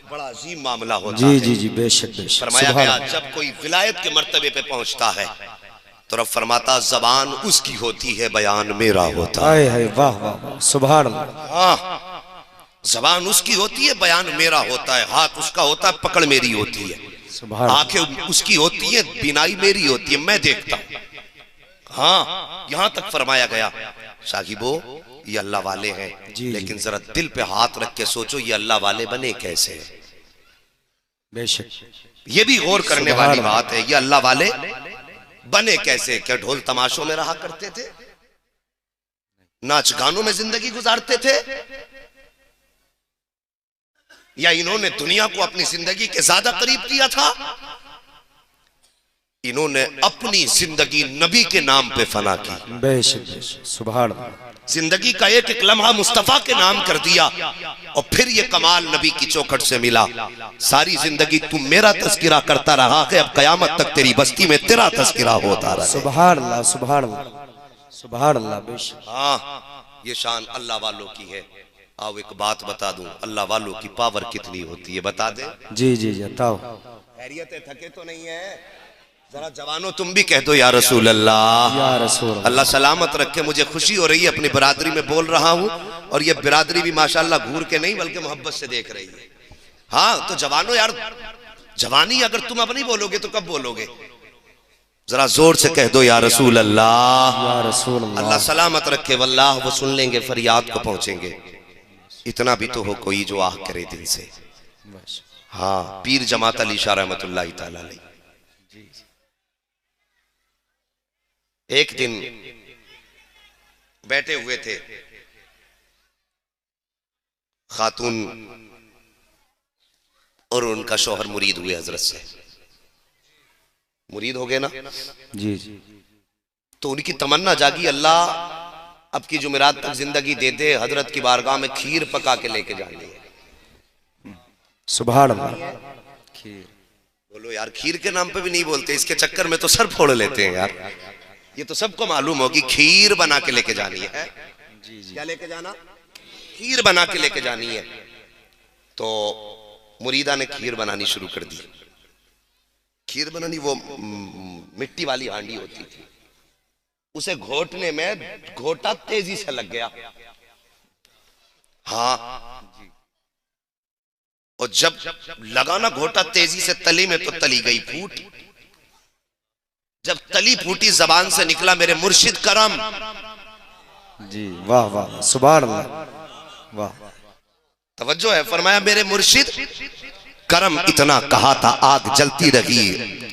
बड़ा अजीम मामला होता जी है। जी जी, बेशक बेशक। फरमाया गया जब कोई विलायत के मर्तबे पे पहुंचता है तो रब फरमाता जबान उसकी होती है, बयान मेरा होता है। हाय वाह वाह वाह, सुभान अल्लाह। हाँ, जबान उसकी होती है, बयान मेरा होता है। हाथ उसका होता है, पकड़ मेरी होती है। सुभान। आंखें उसकी होती है, बिनाई मेरी होती है, मैं देखता हूं। हाँ, यहां तक फरमाया गया साहिबो ये अल्लाह वाले हैं, लेकिन जरा दिल पे हाथ रख के सोचो ये अल्लाह वाले बने कैसे। बेशक ये भी गौर करने वाली बात है, ये अल्लाह वाले बने कैसे। क्या ढोल तमाशों में रहा करते थे, नाच गानों में जिंदगी गुजारते थे, या इन्होंने दुनिया को अपनी जिंदगी के ज्यादा करीब किया था? इन्होंने अपनी जिंदगी नबी के नाम पे फना की। बेशक बेशक, सुभान अल्लाह। जिंदगी का एक एक लम्हा मुस्तफा के नाम कर दिया और फिर ये कमाल नबी की चौखट से मिला। सारी जिंदगी तू मेरा तस्किरा करता रहा है, अब कयामत तक तेरी बस्ती में तेरा तस्किरा होता रहा। सुभान अल्लाह सुभान अल्लाह सुभान अल्लाह। बेशक हाँ, ये शान अल्लाह वालों की है। आओ एक बात बता दूं, अल्लाह वालों की पावर कितनी होती है बता दे। जी जी जी, बताओ। खैरियत थके तो नहीं है? जरा जवानों तुम भी कह दो या रसूल अल्लाह। या रसूल अल्लाह। अल्लाह सलामत रखे। मुझे खुशी हो रही है, अपनी बिरादरी में बोल रहा हूँ और ये बिरादरी भी माशाल्लाह घूर के नहीं बल्कि मोहब्बत से देख रही है। हाँ तो जवानों यार, जवानी अगर तुम अब नहीं बोलोगे तो कब बोलोगे? जरा जोर से कह दो या रसूल अल्लाह। या रसूल अल्लाह। अल्लाह सलामत रखे। वल्लाह वो सुन लेंगे, फरियाद को पहुंचेंगे। इतना भी तो हो कोई जो आह करे दिल से। हाँ, पीर जमात अली शाह रहमतुल्लाह तआला अलैह एक दिन बैठे हुए थे, खातून और उनका शौहर मुरीद हुए हजरत से। मुरीद हो गए ना? जी जी। तो उनकी तमन्ना जागी, अल्लाह अब की जुमेरात तक जिंदगी दे दे, हजरत की बारगाह में खीर पका के लेके जानी है। सुभान अल्लाह। खीर बोलो यार, खीर के नाम पे भी नहीं बोलते, इसके चक्कर में तो सर फोड़ लेते हैं यार। ये तो सबको मालूम होगी, खीर बना के लेके जानी है। जी जी। क्या लेके जाना? खीर बना के लेके जानी है। तो मुरीदा ने खीर बनानी शुरू कर दी। खीर बनानी, वो मिट्टी वाली हांडी होती थी, उसे घोटने में घोटा तेजी से लग गया। हाँ, और जब लगाना घोटा तेजी से तली में, तो तली गई फूट। जब तली फूटी, जबान से निकला मेरे मुर्शिद करम। जी वाह वाह, सुभान अल्लाह। वाह, तवज्जो है। फरमाया मेरे मुर्शिद करम इतना कहा था, आग जलती रही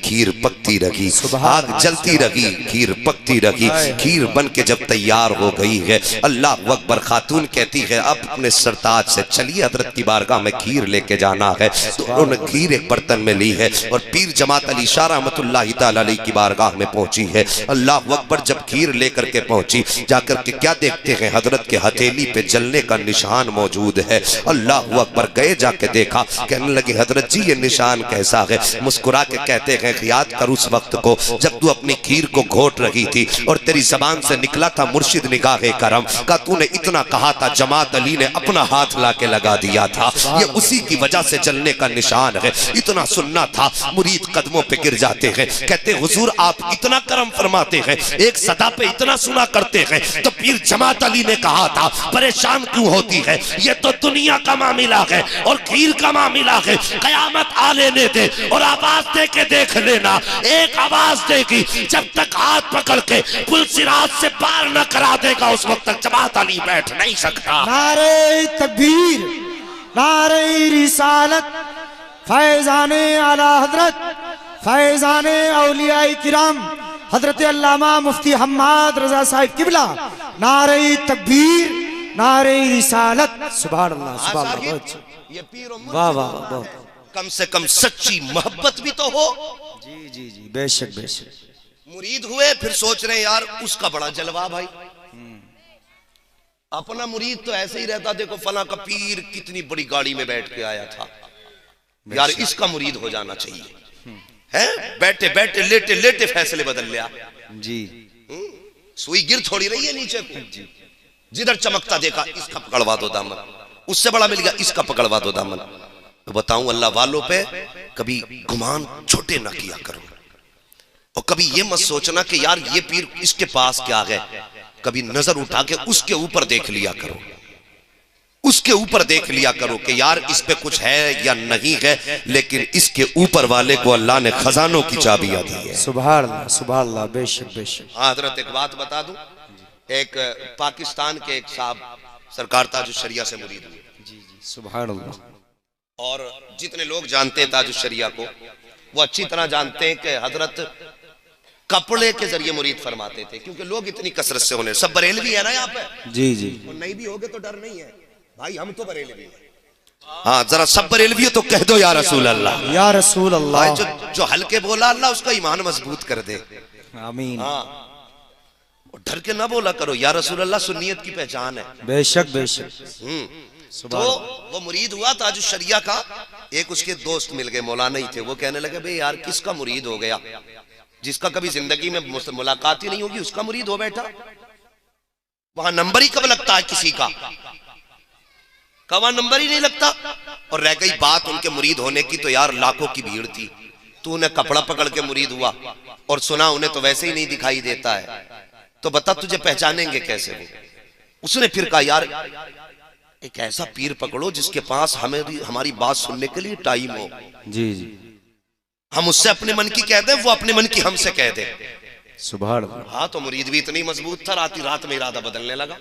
खीर पकती रही, आग जलती रही खीर पकती रही। खीर बन के जब तैयार हो गई है, अल्लाह अकबर, खातून कहती है अब अपने सरताज से चलिए हजरत की बारगाह में खीर लेके जाना है। तो उन्होंने खीर एक बर्तन में ली है और पीर जमात अली शाह रहमतुल्लाह तआला अलैह की बारगाह में पहुंची है। अल्लाह अकबर, जब खीर लेकर के पहुंची, जाकर के क्या देखते हैं, हजरत के हथेली पे जलने का निशान मौजूद है। अल्लाह अकबर, गए जाके देखा, कहने लगे हजरत जी ये निशान कैसा है? मुस्कुरा के कहते हैं याद कर उस वक्त को जब तू अपनी खीर को घोट रही थी और तेरी जबान से निकला था मुर्शिद निगाहे करम का, तूने इतना कहा था, जमात अली ने अपना हाथ लाके लगा दिया था, ये उसी की वजह से जलने का निशान है। इतना सुनना था, मुरीद कदमों पे गिर जाते हैं, कहते हुजूर आप इतना करम फरमाते हैं, एक सदा पे इतना सुना करते हैं। तो पीर जमात अली ने कहा था परेशान क्यों होती है, ये तो दुनिया का मामला है और खीर का मामला है। कयामत आ लेने दे और आवाज दे के देख लेना, एक आवाज देगी, जब तक हाथ पकड़ के पुल सिरात से पार न करा देगा उस वक्त तक जमात अली बैठ नहीं सकता। नारे तकबीर, नारे रिसालत, फैजाने आला हजरत, फैजाने औलियाए किराम हजरत अल्लामा मुफ्ती हम्माद रजा साहिब किबला, नारे तकबीर, नारे रिसालत। सुभान अल्लाह सुभान अल्लाह। ये पीर वाह वाह वाह। कम से कम सच्ची मोहब्बत भी तो हो। जी जी जी, बेशक बेशक। मुरीद हुए, फिर सोच रहे यार उसका बड़ा जलवा भाई, अपना मुरीद तो ऐसे ही रहता, देखो फला का पीर कितनी बड़ी गाड़ी में बैठ के आया था, यार इसका मुरीद हो जाना चाहिए। है बैठे बैठे लेटे लेटे फैसले बदल लिया। जी, सुई गिर थोड़ी रही है नीचे को, जिधर चमकता देखा इसका पकड़वा दो दामन, उससे बड़ा मिल गया इसका पकड़वा दो दामन। तो बताऊं अल्लाह वालों पे कभी गुमान छोटे ना किया करो, और कभी ये मत सोचना कि यार ये पीर इसके पास क्या है, कभी नजर उठा के उसके ऊपर देख लिया करो, उसके ऊपर देख लिया करो कि यार इस पे कुछ है या नहीं है, लेकिन इसके ऊपर वाले को अल्लाह ने खजानों की चाबियां दी है। सुभान अल्लाह, बेशक बेशक। हाँ हजरत, एक बात बता दूं, एक पाकिस्तान के एक साहब सरकार ताजुश शरिया से मुरीद हुए। जी जी, सुभान अल्लाह। और जितने लोग जानते हैं ताजुश शरिया को, वो अच्छी तरह जानते हैं कि हजरत कपड़े के जरिए मुरीद फरमाते थे, क्योंकि लोग इतनी कसरत से होने, सब बरेलवी है ना यहाँ पे। जी जी, और नहीं भी होगे तो डर नहीं है भाई, हम तो बरेलवी हैं। हाँ जरा सब बरेलवी तो कह दो या रसूल अल्लाह, या रसूल अल्लाह। जो हल्के बोला अल्लाह उसका ईमान मजबूत कर दे, आमीन। हाँ, और डर के ना बोला करो या रसूल अल्लाह, सुन्नियत की पहचान है। बेशक बेशक। तो वो मुरीद हुआ ताजुश शरिया का, एक उसके दोस्त मिल गए, मौलाना ही थे, वो कहने लगे भाई यार किसका मुरीद हो गया, जिसका कभी जिंदगी में मुलाकात ही नहीं होगी उसका मुरीद हो बैठा, वहां नंबर ही कब लगता है किसी का, वहां नंबर ही नहीं लगता। और रह गई बात उनके मुरीद होने की, तो यार लाखों की भीड़ थी, तू उन्हें कपड़ा पकड़ के मुरीद हुआ और सुना उन्हें तो वैसे ही नहीं दिखाई देता है, तो बता तुझे पहचानेंगे कैसे वो। उसने फिर कहा यार एक ऐसा पीर पकड़ो जिसके पास हमें भी हमारी बात सुनने के लिए टाइम हो। जी जी, हम उससे अपने मन की कह दे, वो अपने मन की हमसे कह दे। सुभान अल्लाह। हाँ तो मुरीद भी इतनी मजबूत था, रात में इरादा बदलने लगा,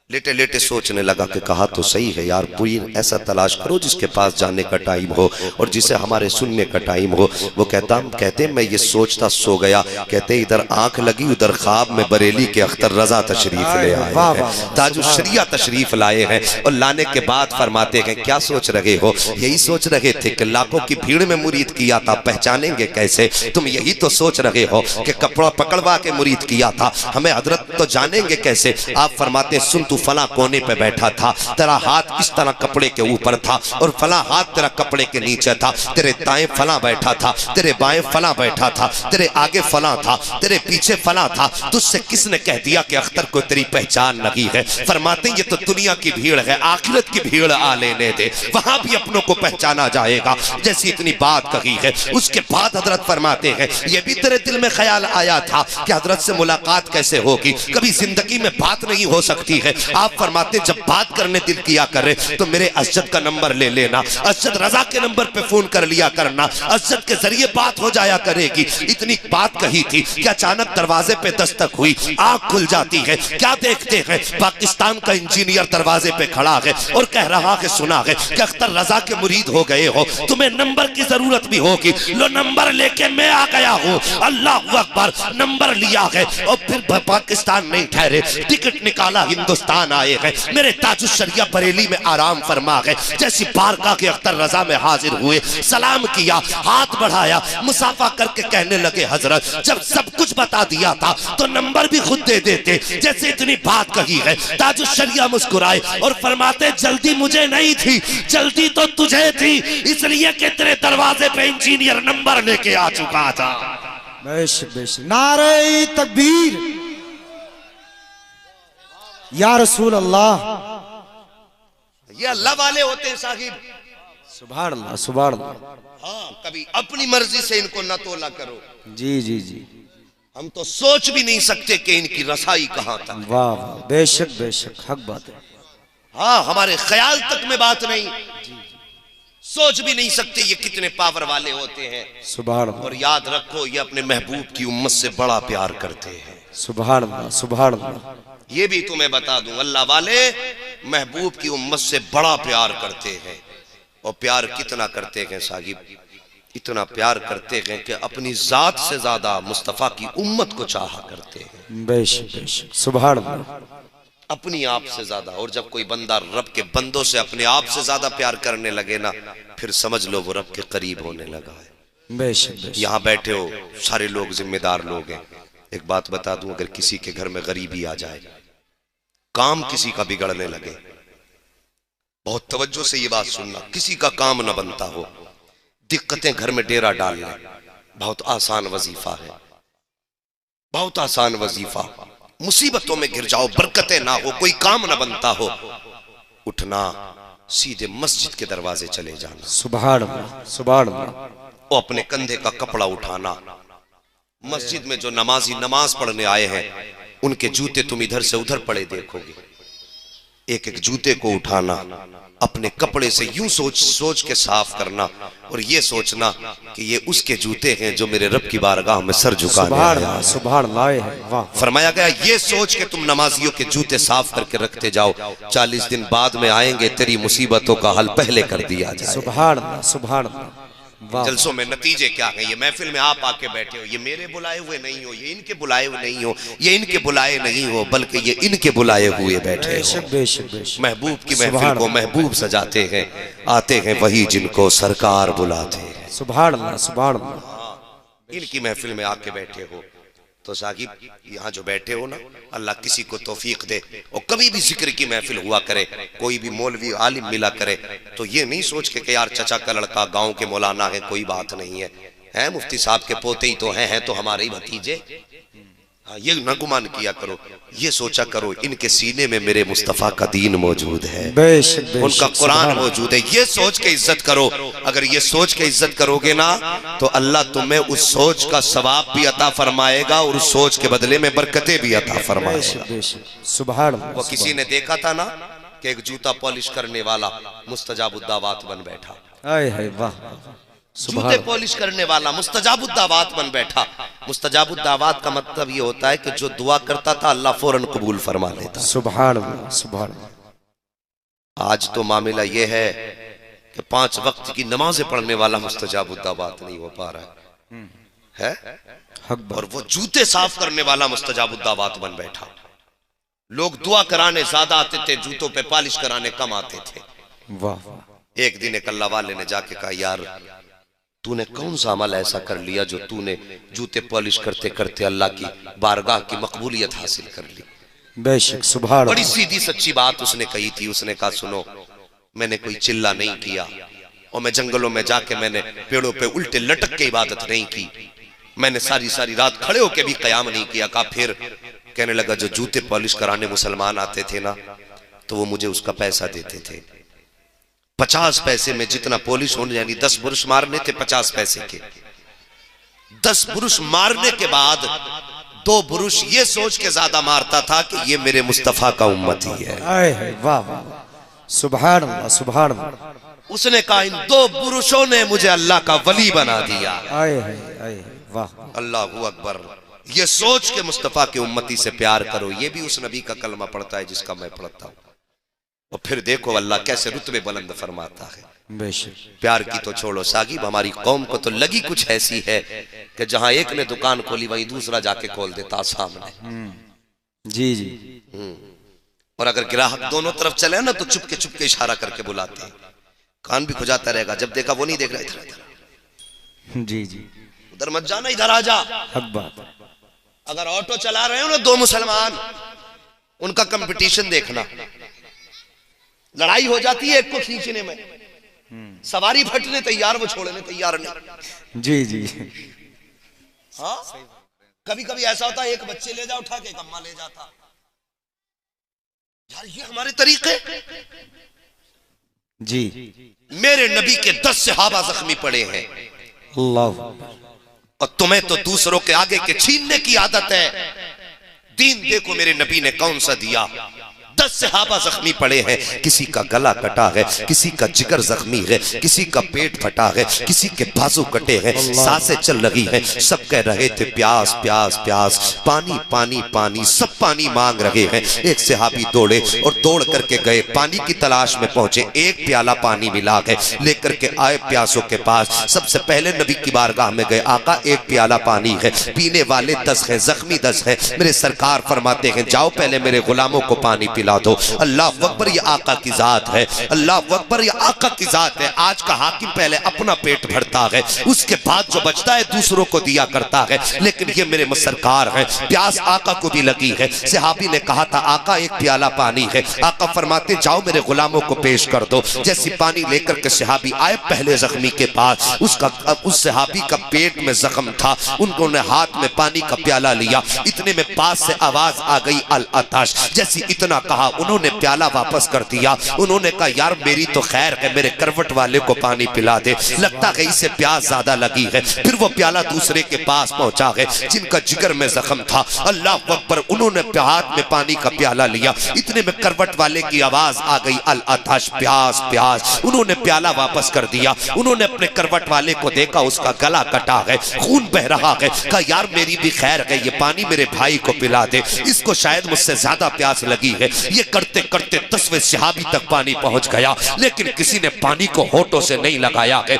लेटे लेटे सोचने लगा कि कहा तो सही है यार, पूरी ऐसा तलाश करो जिसके पास जाने का टाइम हो और जिसे हमारे सुनने का टाइम हो। वो कहते मैं ये सोचता सो गया, कहते इधर आंख लगी उधर ख्वाब में बरेली के अख्तर रजा तशरीफ ले आए हैं, ताजुश शरिया तशरीफ लाए हैं, और लाने के बाद फरमाते हैं क्या सोच रहे हो, यही सोच रहे थे कि लाखों की भीड़ में मुरीद किया था, पहचानेंगे कैसे, तुम यही तो सोच रहे हो कि कपड़ा पकड़वा के मुरीद किया था, हमें हजरत तो जानेंगे कैसे। आप फरमाते सुन तू फला कोने पे बैठा था, तेरा हाथ इस तरह कपड़े के ऊपर था और फला हाथ तेरा कपड़े के नीचे था, तेरे दाएं फला बैठा था, तेरे बाएं फला बैठा था, तेरे आगे फला था, तेरे पीछे फला था, तुझसे किसने कह दिया कि अख्तर को तेरी पहचान नहीं है। फरमाते ये तो दुनिया की भीड़ है, आखिरत की भीड़ आ लेने दे, वहां भी अपनों को पहचाना जाएगा। जैसी इतनी बात कही है उसके बाद हजरत फरमाते हैं ये भी तेरे दिल में ख्याल आया था कि हजरत से मुलाकात कैसे होगी, कभी जिंदगी में बात नहीं हो सकती है। आप फरमाते जब बात करने दिल किया करे तो मेरे असजद का नंबर ले लेना, असजद रजा के नंबर पे फोन कर लिया करना, असजद के जरिए बात हो जाया करेगी। इतनी बात कही थी कि अचानक दरवाजे पे दस्तक हुई, आंख खुल जाती है, क्या देखते हैं पाकिस्तान का इंजीनियर दरवाजे पे खड़ा है और कह रहा है सुना है कि अख्तर रजा के मुरीद हो गए हो, तुम्हें नंबर की जरूरत भी होगी, लो नंबर लेके मैं आ गया हूँ। अल्लाह अकबर, नंबर लिया है और फिर पाकिस्तान नहीं ठहरे, टिकट निकाला हिंदुस्तान आए हैं, मेरे ताजुश शरिया बरेली में आराम फरमा है। जैसी बारगाह के अख्तर रजा में हाजिर हुए, सलाम किया, हाथ बढ़ाया, मुसाफा करके कहने लगे हजरत जब सब कुछ बता दिया था तो नंबर भी खुद दे देते, जैसे इतनी बात कही है। ताजुश शरिया मुस्कुराए और फरमाते जल्दी मुझे नहीं थी, जल्दी तो तुझे थी, इसलिए कि तेरे दरवाजे पे इंजीनियर नंबर लेके आ चुका था। बेशक बेशक, नारे तकबीर, या रसूल अल्लाह। ये अल्लाह वाले होते हैं साहिब, सुभान अल्लाह सुभान अल्लाह। हाँ कभी अपनी मर्जी से इनको न तोला करो। जी जी जी, हम तो सोच भी नहीं सकते कि इनकी रसाई कहां तक। वाह वाह, बेशक बेशक, हक बात है। हाँ हमारे ख्याल तक में बात नहीं, सोच भी नहीं सकते ये कितने पावर वाले होते हैं। सुभान अल्लाह। और याद रखो ये अपने महबूब की उम्मत से बड़ा प्यार करते हैं। सुभान अल्लाह सुभान अल्लाह। ये भी तुम्हें बता दूं अल्लाह वाले महबूब की उम्मत से बड़ा प्यार करते हैं। और प्यार कितना करते हैं साहिब, इतना प्यार करते हैं कि अपनी जात से ज्यादा मुस्तफा की उम्मत को चाहा करते हैं। बेशक बेशक, सुभान अल्लाह। अपनी आप से ज्यादा। और जब कोई बंदा रब के बंदों से अपने आप से ज्यादा प्यार करने लगे ना, फिर समझ लो वो रब के करीब होने लगा है। बेशक बेशक। यहाँ बैठे हो सारे लोग जिम्मेदार लोग हैं। एक बात बता दूं, अगर किसी के घर में गरीबी आ जाए, काम किसी का बिगड़ने लगे, बहुत तवज्जो से ये बात सुनना, किसी का काम न बनता हो, दिक्कतें घर में डेरा डालना बहुत आसान वजीफा है, बहुत आसान वजीफा। मुसीबतों में गिर जाओ, बरकतें ना हो, कोई काम ना बनता हो, उठना सीधे मस्जिद के दरवाजे चले जाना। सुभान अल्लाह, सुभान अल्लाह। वो अपने कंधे का कपड़ा उठाना। मस्जिद में जो नमाजी नमाज पढ़ने आए हैं उनके जूते तुम इधर से उधर पड़े देखोगे। एक एक जूते को उठाना, अपने कपड़े से यूं सोच सोच के साफ करना और ये सोचना कि ये उसके जूते हैं जो मेरे रब की बारगाह में सर झुकाने आए हैं। सुभान अल्लाह, वाह। फरमाया गया ये सोच के तुम नमाजियों के जूते साफ करके रखते जाओ, 40 दिन बाद में आएंगे तेरी मुसीबतों का हल पहले कर दिया जाए। सुभान अल्लाह, सुभान अल्लाह, वाह। जलसों में नतीजे क्या है? ये महफिल में आप आके बैठे हो, ये मेरे बुलाए हुए नहीं हो, ये इनके बुलाए हुए नहीं हो, ये इनके बुलाए नहीं हो, बल्कि ये इनके बुलाए हुए बैठे हो। बेशक बेशक। महबूब की महफिल को महबूब सजाते हैं, आते हैं वही जिनको सरकार बुलाते हैं। सुभान अल्लाह, सुभान अल्लाह। इनकी महफिल में आके बैठे हो तो साहिब यहाँ जो बैठे हो ना, अल्लाह किसी को तौफीक दे और कभी भी जिक्र की महफिल हुआ करे, कोई भी मौलवी आलिम मिला करे तो ये नहीं सोच के यार चचा का लड़का गांव के मौलाना है, कोई बात नहीं है, हैं मुफ्ती साहब के पोते ही तो हैं तो हमारे ही भतीजे। हाँ, ये न गुमान किया करो, ये सोचा करो इनके सीने में मेरे मुस्तफा का दीन मौजूद है, बेशक, उनका कुरान मौजूद है, ये सोच के इज्जत करो। अगर ये सोच के इज्जत करोगे ना तो अल्लाह तुम्हें उस सोच का सवाब भी अता फरमाएगा और उस सोच के बदले में बरकतें भी अता फरमाएगा। सुभान अल्लाह। वो किसी ने देखा था ना कि एक जूता पॉलिश करने वाला मुस्तजाबुद्दावात बन बैठा। आए है, वाह। जूते पॉलिश करने वाला मुस्तजाबुद्दावात बन बैठा। मुस्तजाबुद्दावात का मतलब ये होता है कि जो दुआ करता था अल्लाह फौरन कबूल फरमा लेता। सुभान अल्लाह, सुभान अल्लाह। आज तो मामला ये है कि 5 वक्त की नमाजें पढ़ने वाला मुस्तजाबुद्दावात नहीं हो पा रहा है, और वो जूते साफ करने वाला मुस्तजाबुद्दावात बन बैठा। लोग दुआ कराने ज्यादा आते थे, जूतों पे पॉलिश कराने कम आते थे। वाह। एक दिन एक अल्लाह वाले ने जाके कहा, यार तूने कौन सा अमल ऐसा कर लिया जो तूने जूते पॉलिश करते करते अल्लाह की बारगाह की मकबूलियत हासिल कर ली? बेशक, सुभान। बड़ी सीधी सच्ची बात उसने कही थी। उसने कहा, सुनो, मैंने कोई चिल्ला नहीं किया और मैं जंगलों में जाके मैंने पेड़ों पे उल्टे लटक के इबादत नहीं की, मैंने सारी सारी रात खड़े होके भी कयाम नहीं किया। कहा फिर? कहने लगा, जो जूते पॉलिश कराने मुसलमान आते थे ना तो वो मुझे उसका पैसा देते थे। 50 पैसे में जितना पॉलिश होने, यानी 10 बुरुश मारने थे 50 पैसे के। 10 बुरुश मारने के बाद 2 बुरुश ये सोच के ज्यादा मारता था कि ये मेरे मुस्तफा का उम्मती है। वाह वाह, सुभान अल्लाह, सुभान अल्लाह। उसने कहा, इन 2 बुरुशों ने मुझे अल्लाह का वली बना दिया। वाह, अल्लाहू अकबर। ये सोच के मुस्तफा के उम्मती से प्यार करो। ये भी उस नबी का कलमा पढ़ता है जिसका मैं पढ़ता हूँ। और फिर देखो अल्लाह कैसे रुतबे बुलंद फरमाता है। प्यार की तो छोड़ो साहिब, हमारी कौम को तो लगी कुछ ऐसी है कि जहां एक ने दुकान खोली वहीं दूसरा जाके खोल देता सामने। जी जी। और अगर ग्राहक दोनों तरफ चले ना तो चुपके इशारा करके बुलाते हैं। कान भी खुजाता रहेगा, जब देखा वो नहीं देख रहा, इधर जी जी, उधर मत जाना, इधर आ जा। हक बात। अगर ऑटो चला रहे हो ना 2 मुसलमान, उनका कंपटीशन देखना, लड़ाई हो जाती है एक को खींचने में, सवारी फटने तैयार, वो छोड़ने तैयार नहीं। जी जी। हाँ, कभी कभी ऐसा होता है एक बच्चे ले जा उठा के, एक अम्मा ले जाता। यार ये हमारे तरीके। जी, मेरे नबी के 10 सहाबा जख्मी पड़े हैं, अल्लाह। और तुम्हें तो दूसरों के आगे के छीनने की आदत है। दीन देखो मेरे नबी ने कौन सा दिया। 10 सहाबा जख्मी पड़े हैं, किसी का गला कटा है, किसी का जिगर जख्मी है, किसी का पेट फटा है, किसी के बाजू कटे हैं, सांसें चल रही हैं। सब कह रहे थे प्यास प्यास प्यास, पानी पानी पानी, सब पानी मांग रहे हैं। एक सहाबी दौड़े और दौड़ करके गए, पानी की तलाश में पहुंचे, एक प्याला पानी मिला है, लेकर के आए प्यासों के पास। सबसे पहले नबी की बारगाह में गए, आका एक प्याला पानी है, पीने वाले 10 हैं, जख्मी 10 हैं। मेरे सरकार फरमाते हैं, जाओ पहले मेरे गुलामों को पानी पिला दो। अल्लाह अकबर, ये आका की जात है। अल्लाह अकबर, ये आका की जात है। आज का हाकिम पहले अपना पेट भरता है, उसके बाद जो बचता है दूसरों को दिया करता है, लेकिन ये मेरे सरकार है। प्यास आका को भी लगी है। सहाबी ने कहा था, आका एक प्याला पानी है। आका फरमाते, जाओ मेरे गुलामों को पेश कर दो। जैसी पानी लेकर के सहाबी आए पहले जख्मी के पास, उस सहाबी का पेट में जख्म था, उन्होंने हाथ में पानी का प्याला लिया। इतने में पास से आवाज आ गई, अल अताश। जैसी इतना कहा, उन्होंने प्याला वापस कर दिया। उन्होंने कहा यार मेरी तो खैर है, मेरे करवट वाले को पानी पिला दे, लगता है इसे प्यास ज्यादा लगी है। फिर वो प्याला दूसरे के पास पहुंचा है जिनका जिगर में जख्म था। अल्लाह अकबर, उन्होंने हाथ में पानी का प्याला लिया, इतने में करवट वाले की आवाज आ गई, अल अतश, प्यास प्यास। उन्होंने प्याला वापस कर दिया। उन्होंने अपने करवट वाले को देखा, उसका गला कटा है, खून बह रहा है। कहा यार मेरी भी खैर है, ये पानी मेरे भाई को पिला दे, इसको शायद मुझसे ज्यादा प्यास लगी है। ये करते करते 10वें सहाबी तक पानी पहुंच गया, लेकिन किसी ने पानी को होठों से नहीं लगाया है।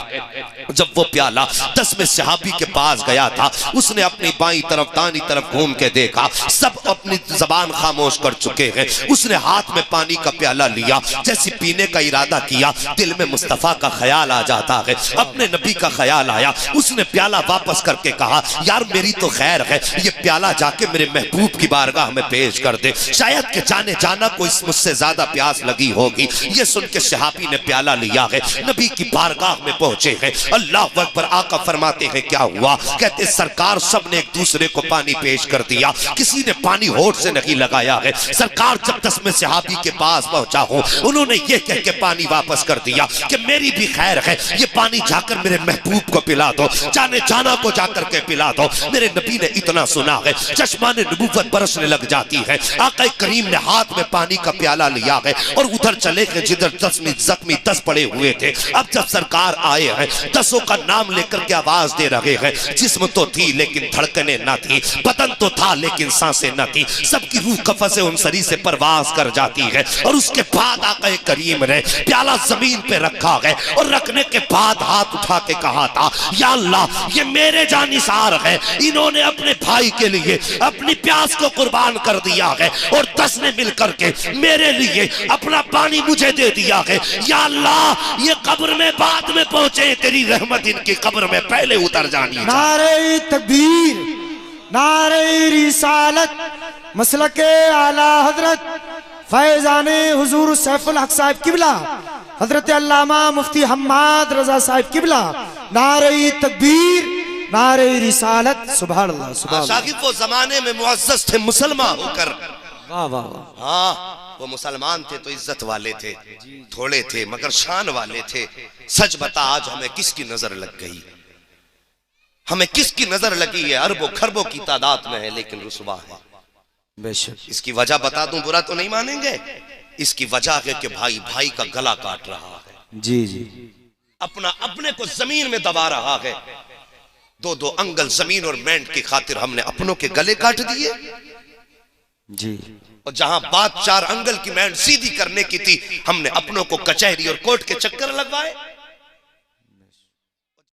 जब वो प्याला 10वें सहाबी के पास गया था, उसने अपनी बाईं तरफ दानी तरफ घूम के देखा, सब अपनी जबान खामोश कर चुके हैं। उसने हाथ में पानी का प्याला लिया, जैसे पीने का इरादा किया, दिल में मुस्तफा का ख्याल आ जाता है, अपने नबी का ख्याल आया। उसने प्याला वापस करके कहा यार मेरी तो खैर है, ये प्याला जाके मेरे महबूब की बारगाह में पेश कर दे, शायद के जाने जाना कोई मुझसे ज्यादा प्यास लगी होगी। ये सुन के सहाबी ने प्याला लिया है, नबी की बारगाह में पहुंचे हैं। अल्लाह अकबर, आका फरमाते हैं क्या हुआ? कहते सरकार सब ने एक दूसरे को पानी पेश कर दिया, किसी ने पानी होठ से नहीं लगाया है। सरकार जब 10वें सहाबी के पास पहुंचा हो, उन्होंने ये कह के पानी वापस कर दिया कि मेरी भी खैर है, ये पानी जाकर मेरे महबूब को पिला दो, जाने जाना को जाकर के पिला दो। मेरे नबी ने इतना सुना है, चश्माने नबूवत बरसने लग जाती है। आका करीम ने हाथ में पानी का प्याला लिया है और उधर चले गए जिधर 10 पड़े हुए थे। अब जब सरकार आए हैं, 10 का नाम लेकर के आवाज दे रहे हैं। जिस्म तो थी लेकिन धड़कने न थी, बदन तो था लेकिन सांसें न थी, सबकी रूह कफस उनसरी से परवाज कर जाती है। और उसके बाद आका करीम ने प्याला जमीन पे रखा है और रखने के बाद हाथ उठा के कहा था या अल्लाह ये मेरे जानिसार है, इन्होंने अपने भाई के लिए अपनी प्यास को कुर्बान कर दिया है और 10 ने मिलकर के मेरे लिए अपना पानी मुझे दे दिया है। या अल्लाह ये कब्र में बाद में पहुंचे, तेरी रहमत इनकी कब्र में पहले उतर जानी। नारे तकबीर, नारे रिसालत, मसलके आला हजरत फैजाने हुजूर सैफुल हक साहिब किबला, हजरत अल्लामा मुफ्ती हम्माद रजा साहिब किबला। नारे तकबीर, नारे रिसालत, सुभान अल्लाह सुभान अल्लाह। साकिब वो जमाने में मुअज़्ज़ज़ थे मुसलमान होकर। वाह वाह वाह। हाँ वो मुसलमान थे तो इज्जत वाले थे, थोड़े थे मगर शान वाले थे। सच बता आज हमें किसकी नजर लग गई? हमें किसकी नजर लगी है? अरबों खरबों की तादाद में है लेकिन रुसवा है। बेशक। इसकी वजह बता दूं, बुरा तो नहीं मानेंगे। इसकी वजह है कि भाई भाई का गला काट रहा है। जी जी। अपना अपने को जमीन में दबा रहा है। 2-2 अंगल जमीन और मेंढ की खातिर हमने अपनों के गले काट दिए। जी। और जहां बात 4 अंगल की मेंढ सीधी करने की थी, हमने अपनों को कचहरी और कोर्ट के चक्कर लगवाए।